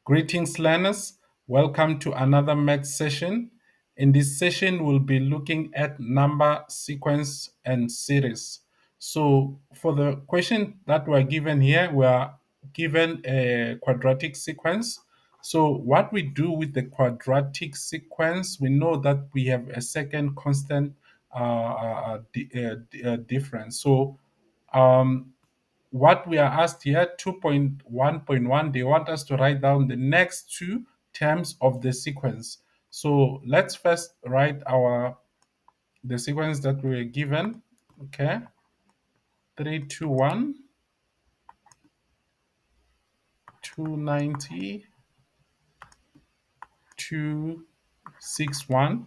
Greetings, learners. Welcome to another math session. In this session, we'll be looking at number sequence and series. So, for the question that we're given here, we are given a quadratic sequence. So, what we do with the quadratic sequence, we know that we have a second constant difference. So, um, what we are asked here, 2.1.1, they want us to write down the next two terms of the sequence. So let's first write the sequence that we were given. Okay, 321, 290, 261.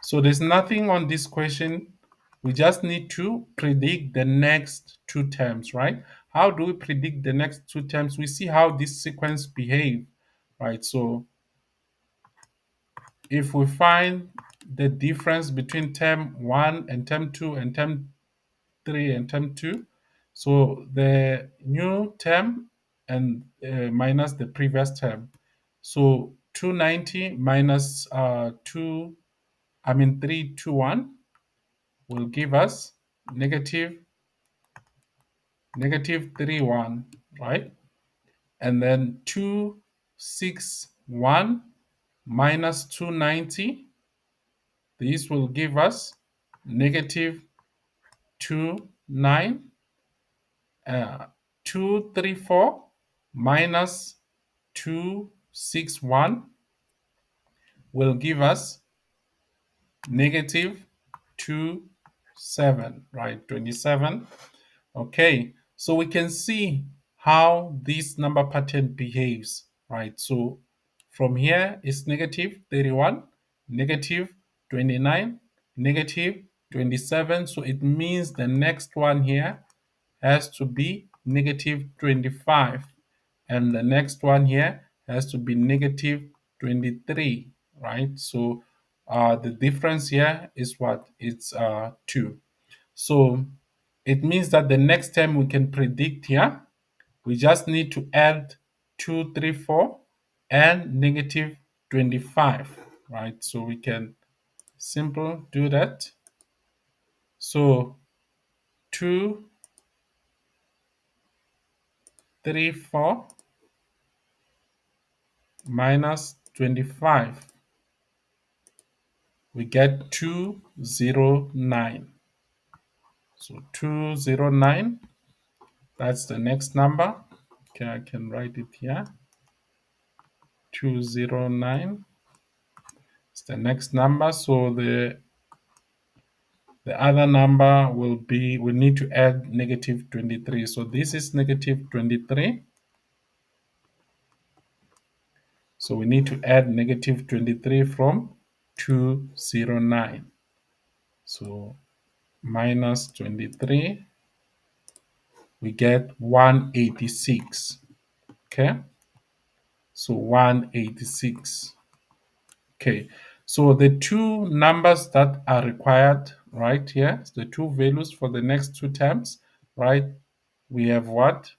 So there's nothing on this question. We just need to predict the next two terms, right? How do we predict the next two terms? We see how this sequence behave, right? So if we find the difference between term 1 and term 2 and term 3 and term 2, so the new term and minus the previous term. So 290 minus 321 will give us negative 31, right? And then 261 minus 290, this will give us negative 29. 234 minus 261 will give us negative 27, right? 27. Okay, so we can see how this number pattern behaves, right? So from here is negative 31, negative 29, negative 27. So it means the next one here has to be negative 25. And the next one here has to be negative 23, right? So the difference here is what? It's 2. So it means that the next term we can predict here, we just need to add 2, 3, 4 and negative 25, right? So we can simple do that. So 2, 3, 4 minus 25, we get 209. So 209, that's the next number. Okay, I can write it here. 209 is the next number. So the other number will be, we need to add negative 23. So this is negative 23. So we need to add negative 23 from 209. So minus 23, we get 186. Okay, so 186. Okay, so the two numbers that are required right here, the two values for the next two terms, right? We have what?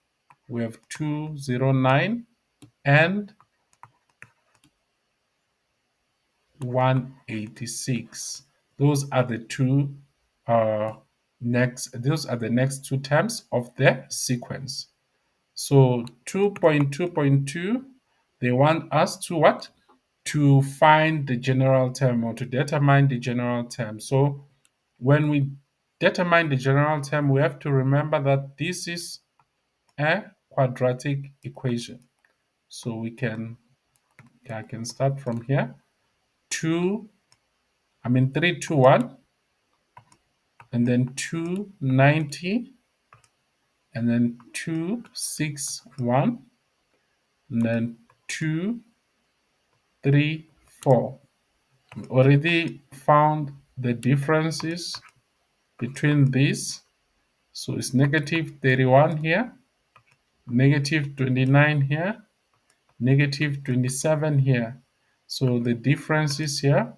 We have 209 and 186. Those are the two those are the next two terms of the sequence. So 2.2.2, they want us to what? To find the general term or to determine the general term. So when we determine the general term, we have to remember that this is a quadratic equation. So I can start from here. 321, and then 290, and then 261, and then 234. We already found the differences between these. So it's negative 31 here, negative 29 here, negative 27 here. So the difference is here,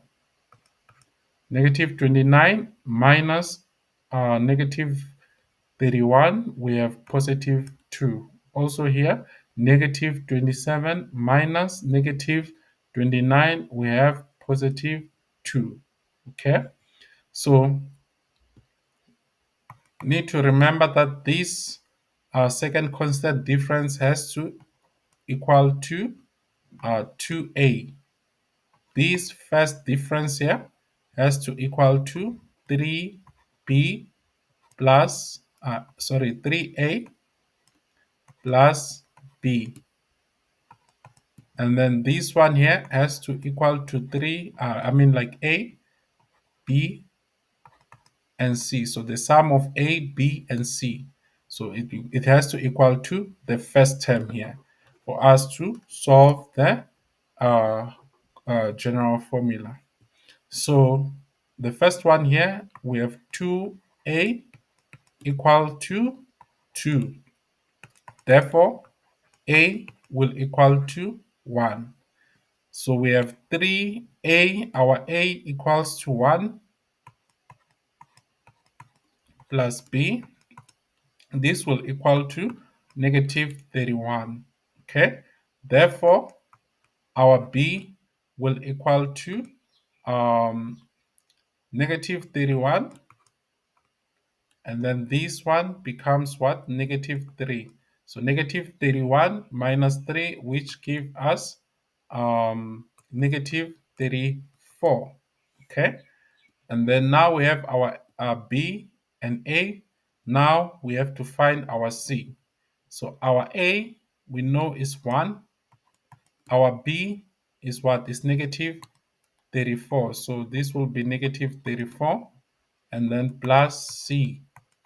negative 29 minus negative 31, we have positive 2. Also here, negative 27 minus negative 29, we have positive 2. Okay, so need to remember that this second constant difference has to equal to 2a. This first difference here has to equal to 3b plus, 3a plus b. And then this one here has to equal to 3, like a, b, and c. So the sum of a, b, and c. So it has to equal to the first term here for us to solve the uh, general formula. So the first one here, we have 2a equal to 2. Therefore, a will equal to 1. So we have 3a, our a equals to 1 plus b. This will equal to negative 31. Okay, therefore, our b will equal to negative 31, and then this one becomes what? Negative 3. So negative 31 minus 3, which give us negative 34. Okay, and then now we have our b and a. Now we have to find our c. So our a we know is 1. Our b is what? Is negative 34. So this will be negative 34, and then plus c.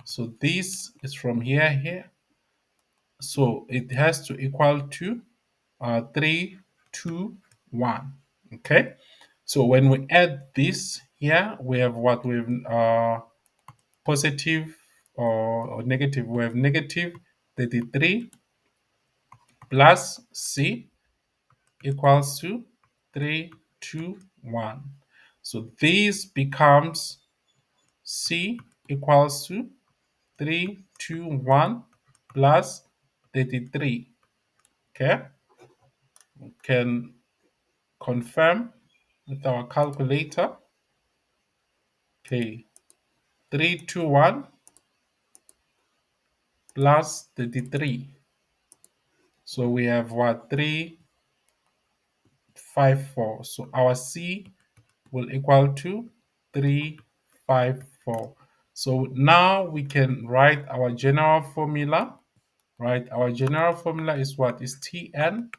So this is from here. So it has to equal to 3, 2, 1. Okay. So when we add this here, we have what? We have positive or negative. We have negative 33 plus c equals to 3, 2, 1. So this becomes c equals to 3, 2, 1 plus 33. Okay, we can confirm with our calculator. Okay, 3, 2, 1 plus 33. So we have what? 3, 5, 4. So our c will equal to 3, 5, 4. So now we can write our general formula. Right, our general formula is what? Is Tn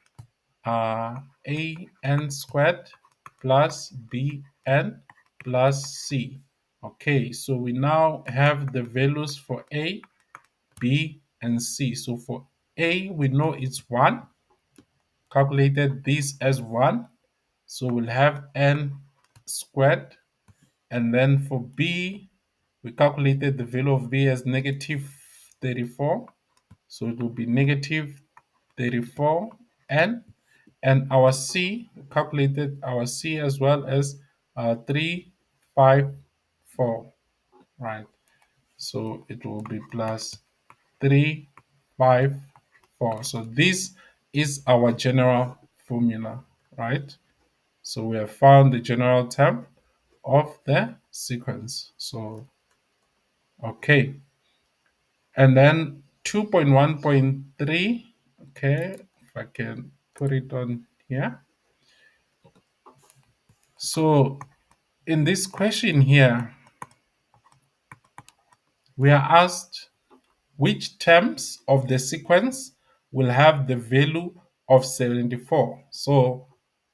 an squared plus bn plus c. Okay, so we now have the values for a, b, and c. So for a, we know it's 1. Calculated this as 1. So we'll have n squared. And then for b, we calculated the value of b as negative 34. So it will be negative 34 n. And our c, calculated our c as well as 354, right? So it will be plus 354. So this is our general formula, right? So we have found the general term of the sequence. So okay, and then 2.1.3. Okay, if I can put it on here. So in this question here, we are asked which terms of the sequence will have the value of 74. So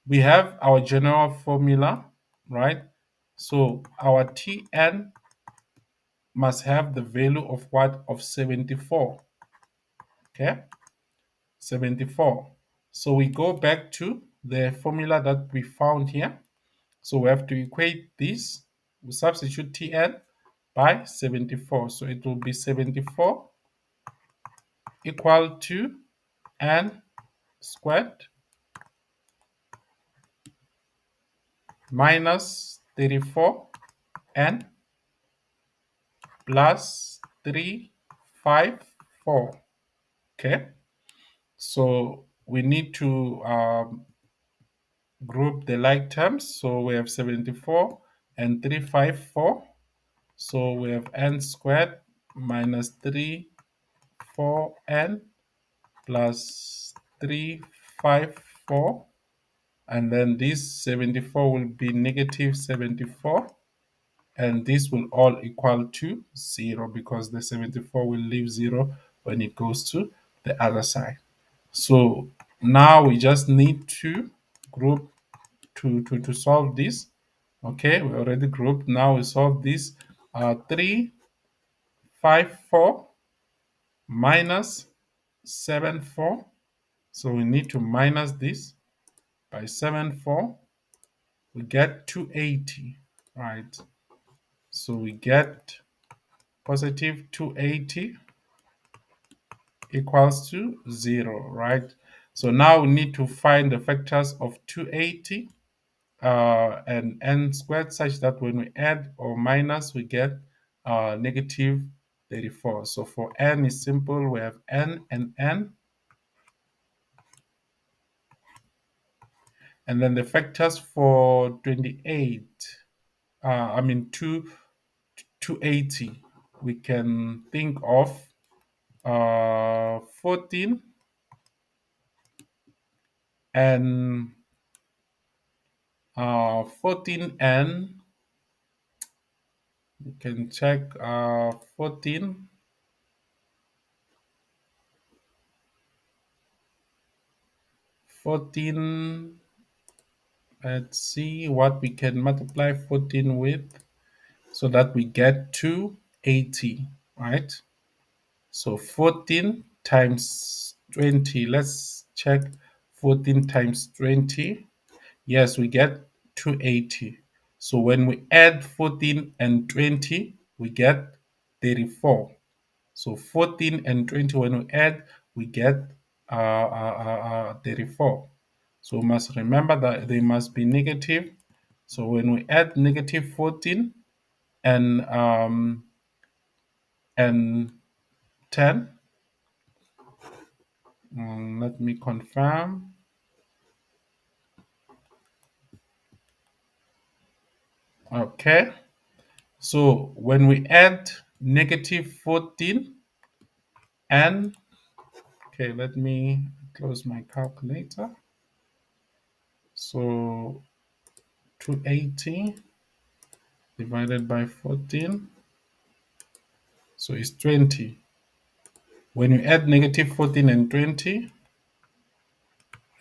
we have our general formula, right? So our Tn must have the value of what? Of 74. Okay, 74. So we go back to the formula that we found here. So we have to equate this. We substitute Tn by 74. So it will be 74 equal to n squared minus 34n plus 354. Okay, So we need to group the like terms. So we have 74 and 354. So we have n squared minus 34n plus 354. And then this 74 will be negative 74. And this will all equal to 0 because the 74 will leave 0 when it goes to the other side. So now we just need to group to solve this. Okay, we already grouped. Now we solve this. 3, 5, 4 minus 7, 4. So we need to minus this by 7, 4. We get 280, right? So we get positive 280 equals to 0, right? So now we need to find the factors of 280 and n squared such that when we add or minus, we get negative 34. So for n is simple, we have n and n. And then the factors for 28, I mean 280, we can think of 14 and 14 and you can check 14 14. Let's see what we can multiply 14 with so that we get 280, right? So 14 times 20. Let's check 14 times 20. Yes, we get 280. So when we add 14 and 20, we get 34. So 14 and 20, when we add, we get 34. So we must remember that they must be negative. So when we add negative 14 and 10, let me confirm. Okay. So when we add negative 14 and okay, let me close my calculator. So 280 divided by 14. So it's 20. When you add negative 14 and 20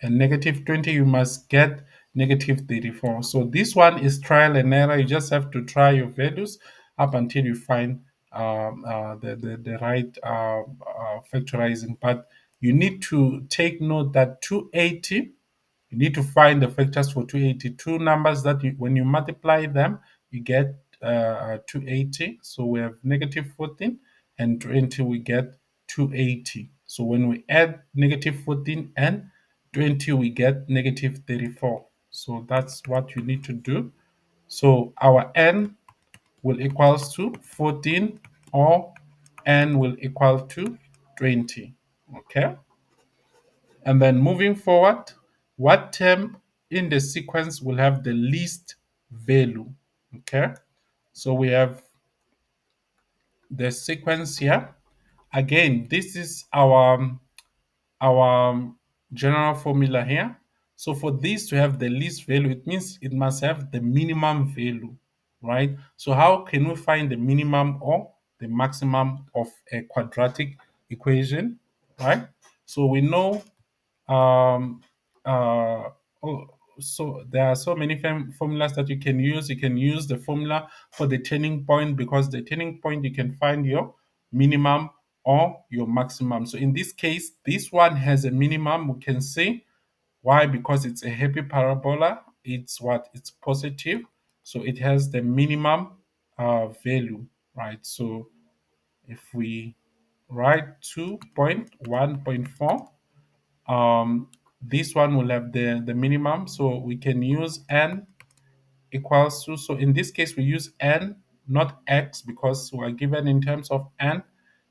and negative 20, you must get negative 34. So this one is trial and error. You just have to try your values up until you find the right factorizing. But you need to take note that 280, you need to find the factors for 282 numbers that when you multiply them, you get 280. So we have negative 14 and 20, we get 280. So when we add negative 14 and 20, we get negative 34. So that's what you need to do. So our n will equals to 14 or n will equal to 20. Okay. And then moving forward, what term in the sequence will have the least value? Okay, so we have the sequence here. Again, this is our general formula here. So for this to have the least value, it means it must have the minimum value, right? So how can we find the minimum or the maximum of a quadratic equation, right? So we know um, uh, oh, so there are so many formulas that you can use. You can use the formula for the turning point because the turning point you can find your minimum or your maximum. So in this case, this one has a minimum. We can say why? Because it's a happy parabola. It's what? It's positive. So it has the minimum value, right? So if we write 2.1.4, this one will have the minimum, so we can use n equals to, so in this case we use n not x because we are given in terms of n,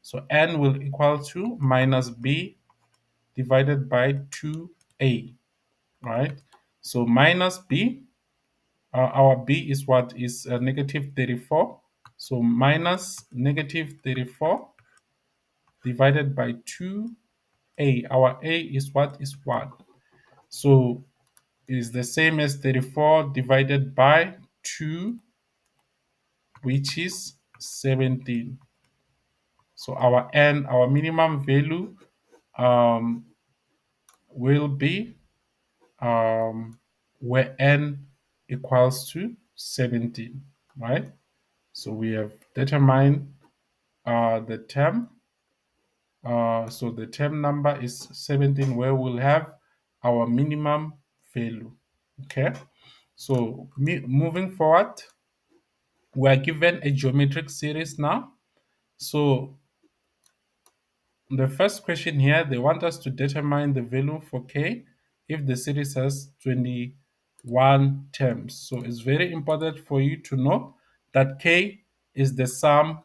so n will equal to minus b divided by 2a, right? So minus b, our b is what is negative 34. So minus negative 34 divided by 2a. Our a is what is 1. So is the same as 34 divided by 2, which is 17. So our n, our minimum value, um, will be where n equals to 17, right? So we have determined the term. So the term number is 17, where we'll have our minimum value. Okay. So moving forward, we are given a geometric series now. So the first question here, they want us to determine the value for k if the series has 21 terms. So it's very important for you to know that k is the sum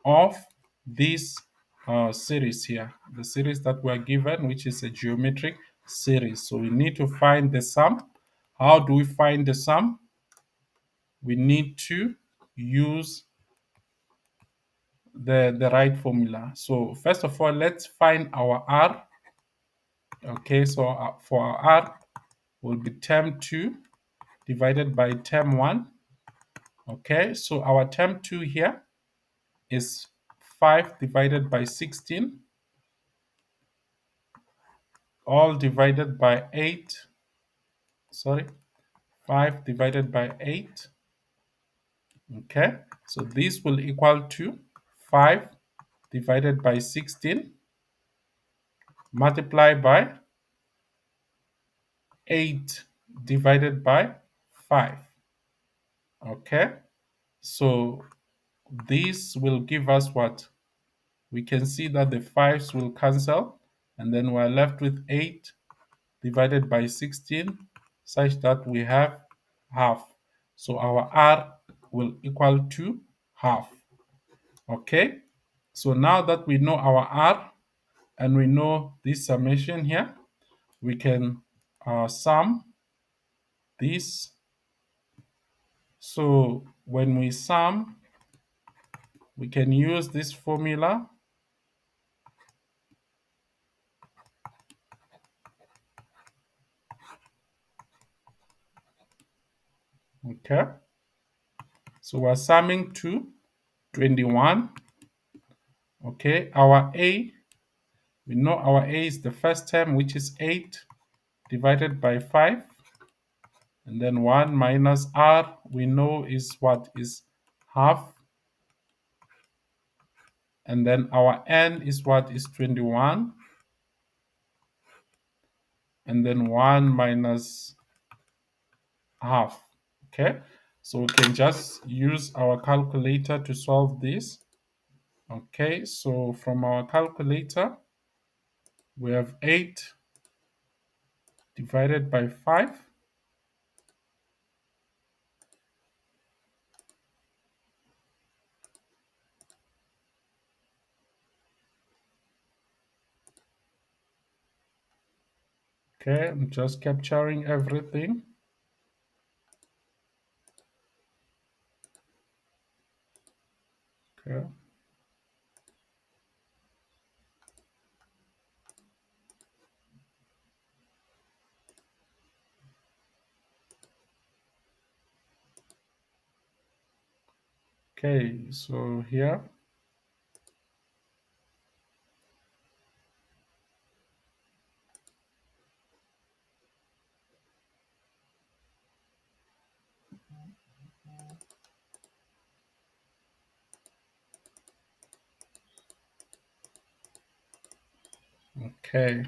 of this series here, the series that we're given, which is a geometric series. So we need to find the sum. How do we find the sum? We need to use the right formula. So first of all, let's find our r. Okay, so for our r will be term 2 divided by term 1. Okay, so our term 2 here is 5 divided by 16, all divided by 8. Sorry, 5 divided by 8. Okay, so this will equal to 5 divided by 16 multiplied by 8 divided by 5. Okay, so this will give us what? We can see that the 5s will cancel, and then we're left with 8 divided by 16, such that we have half. So our r will equal to half. Okay, so now that we know our r and we know this summation here, we can sum this. So when we sum, we can use this formula. Okay, so we're summing to 21. Okay, our a, we know our a is the first term, which is 8 divided by 5, and then 1 minus r, we know is what is half, and then our n is what is 21, and then 1 minus half. Okay, so we can just use our calculator to solve this. Okay, so from our calculator, we have 8 divided by 5. Okay, I'm just capturing everything. Okay. Okay, so here, okay,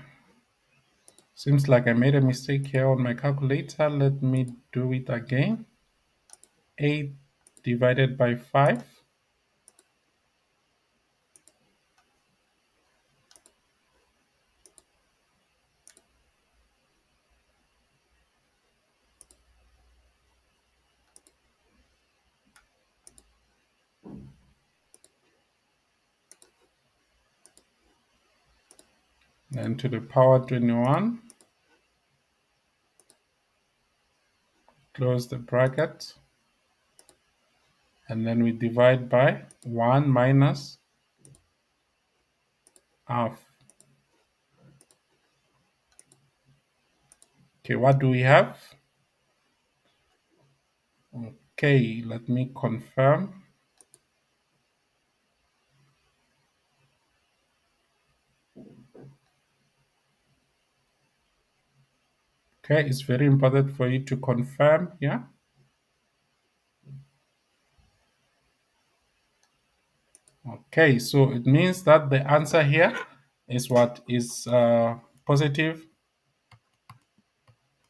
seems like I made a mistake here on my calculator. Let me do it again. 8 divided by 5. and to the power 21, close the bracket, and then we divide by 1 minus half. Okay, what do we have? Okay, let me confirm. Okay, it's very important for you to confirm here. Okay, so it means that the answer here is what is positive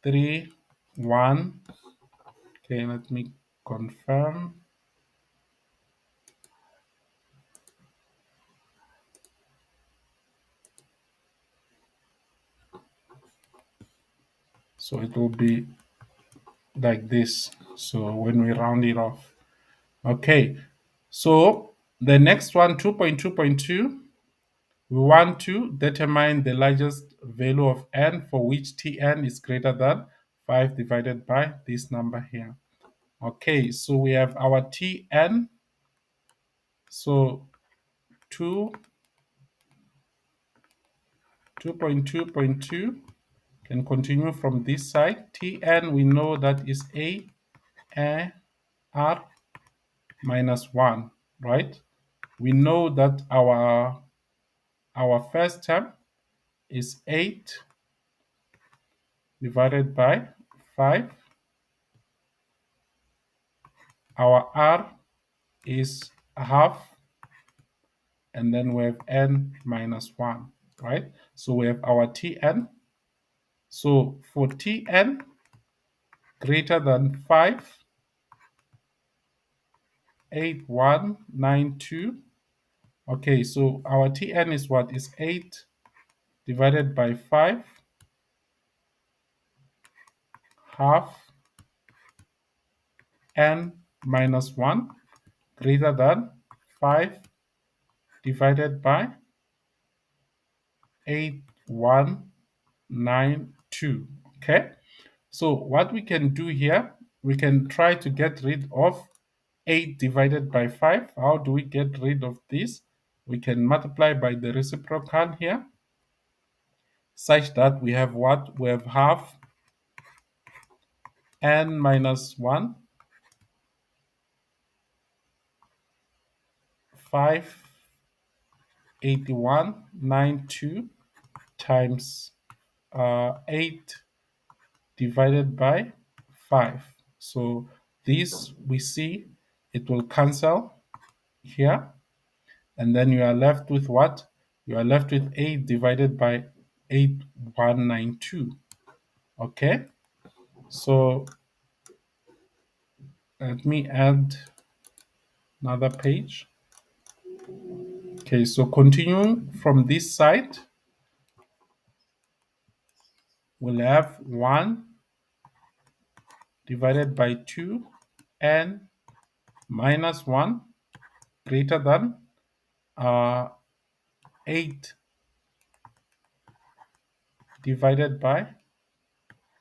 3, 1. Okay, let me confirm. So it will be like this. So when we round it off. Okay, so the next one, 2.2.2, we want to determine the largest value of n for which Tn is greater than 5 divided by this number here. Okay, so we have our Tn. So 2.2.2 can continue from this side. Tn, we know that is a r minus 1, right? We know that our first term is 8 divided by 5. Our r is half, and then we have n minus 1, right? So we have our Tn. So for Tn greater than 5, 8192. Okay, so our Tn is what? Is 8 divided by 5, half n minus 1 greater than 5 divided by 8192. Okay, so what we can do here, we can try to get rid of 8 divided by 5. How do we get rid of this? We can multiply by the reciprocal here, such that we have what? We have half n minus 1, 58192 times 8 divided by 5. So this, we see it will cancel here, and then you are left with what? You are left with 8 divided by 8192. Okay, so let me add another page. Okay, so continuing from this side, we'll have 1 divided by 2 and minus 1 greater than 8 divided by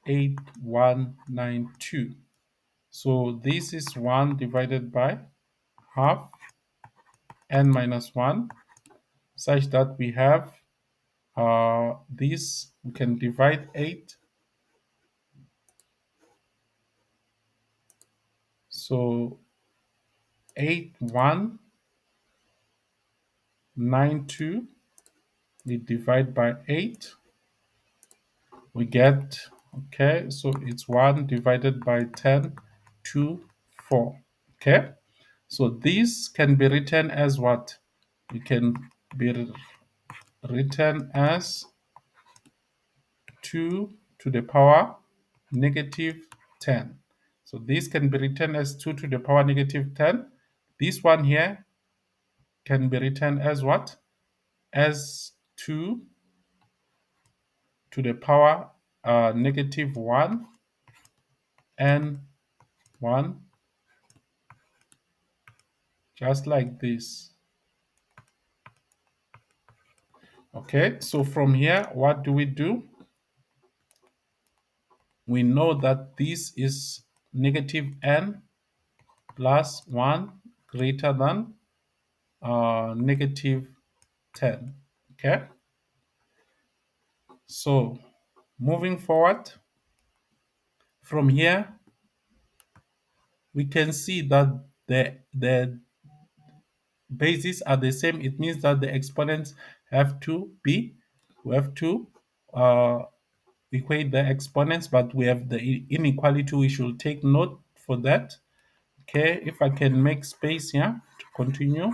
8192. So this is 1 divided by half n minus 1, such that we have this, we can divide 8. So 8192, we divide by 8, we get, okay, so it's 1 divided by 10 to 4. Okay, so this can be written as what? It can be written as 2 to the power negative 10. So this can be written as 2 to the power negative 10. This one here can be written as what? As 2 to the power negative 1 and 1, just like this. Okay, so from here, what do? We know that this is negative n plus 1 greater than negative 10. Okay, so moving forward from here, we can see that the bases are the same. It means that the exponents have to be, we have to uh, equate the exponents, but we have the inequality. We should take note for that. Okay, if I can make space here to continue,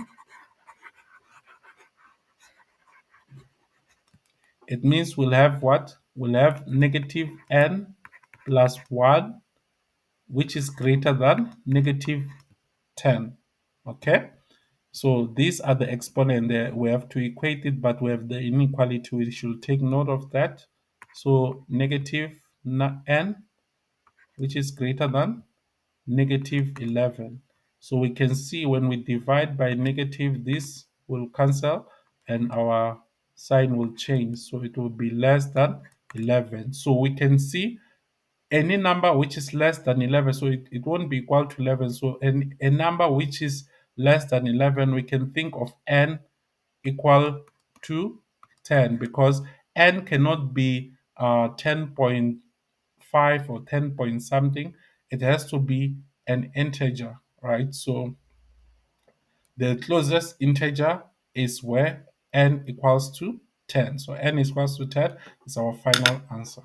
it means we'll have what? We'll have negative n plus 1, which is greater than negative 10. Okay, so these are the exponent there. We have to equate it, but we have the inequality. We should take note of that. So negative n, which is greater than negative 11. So we can see when we divide by negative, this will cancel and our sign will change. So it will be less than 11. So we can see any number which is less than 11, so it won't be equal to 11. So a number which is less than 11, we can think of n equal to 10, because n cannot be 10.5 or 10 point something. It has to be an integer, right? So the closest integer is where n equals to 10. So n equals to 10 is our final answer.